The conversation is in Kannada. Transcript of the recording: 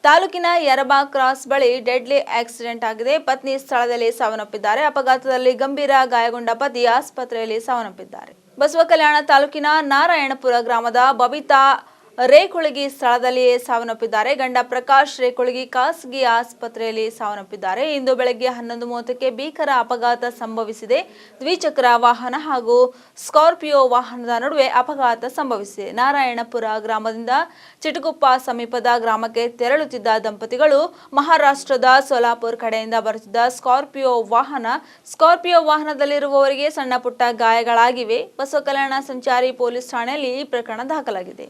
ತಾಲೂಕಿನ ಯರಬಾ ಕ್ರಾಸ್ ಬಳಿ ಡೆಡ್ಲಿ ಆಕ್ಸಿಡೆಂಟ್ ಆಗಿದೆ. ಪತ್ನಿ ಸ್ಥಳದಲ್ಲಿ ಸಾವನ್ನಪ್ಪಿದ್ದಾರೆ. ಅಪಘಾತದಲ್ಲಿ ಗಂಭೀರ ಗಾಯಗೊಂಡ ಪತಿ ಆಸ್ಪತ್ರೆಯಲ್ಲಿ ಸಾವನ್ನಪ್ಪಿದ್ದಾರೆ. ಬಸವಕಲ್ಯಾಣ ತಾಲೂಕಿನ ನಾರಾಯಣಪುರ ಗ್ರಾಮದ ಬಬಿತಾ ರೇಕುಳಗಿ ಸ್ಥಳದಲ್ಲಿಯೇ ಸಾವನ್ನಪ್ಪಿದ್ದಾರೆ. ಗಂಡ ಪ್ರಕಾಶ್ ರೇಕುಳಗಿ ಖಾಸಗಿ ಆಸ್ಪತ್ರೆಯಲ್ಲಿ ಸಾವನ್ನಪ್ಪಿದ್ದಾರೆ. ಇಂದು ಬೆಳಗ್ಗೆ 11:30ಕ್ಕೆ ಭೀಕರ ಅಪಘಾತ ಸಂಭವಿಸಿದೆ. ದ್ವಿಚಕ್ರ ವಾಹನ ಹಾಗೂ ಸ್ಕಾರ್ಪಿಯೋ ವಾಹನದ ನಡುವೆ ಅಪಘಾತ ಸಂಭವಿಸಿದೆ. ನಾರಾಯಣಪುರ ಗ್ರಾಮದಿಂದ ಚಿಟಗುಪ್ಪ ಸಮೀಪದ ಗ್ರಾಮಕ್ಕೆ ತೆರಳುತ್ತಿದ್ದ ದಂಪತಿಗಳು ಮಹಾರಾಷ್ಟ್ರದ ಸೋಲಾಪುರ್ ಕಡೆಯಿಂದ ಬರುತ್ತಿದ್ದ ಸ್ಕಾರ್ಪಿಯೋ ವಾಹನದಲ್ಲಿರುವವರಿಗೆ ಸಣ್ಣ ಪುಟ್ಟ ಗಾಯಗಳಾಗಿವೆ. ಬಸವಕಲ್ಯಾಣ ಸಂಚಾರಿ ಪೊಲೀಸ್ ಠಾಣೆಯಲ್ಲಿ ಈ ಪ್ರಕರಣ ದಾಖಲಾಗಿದೆ.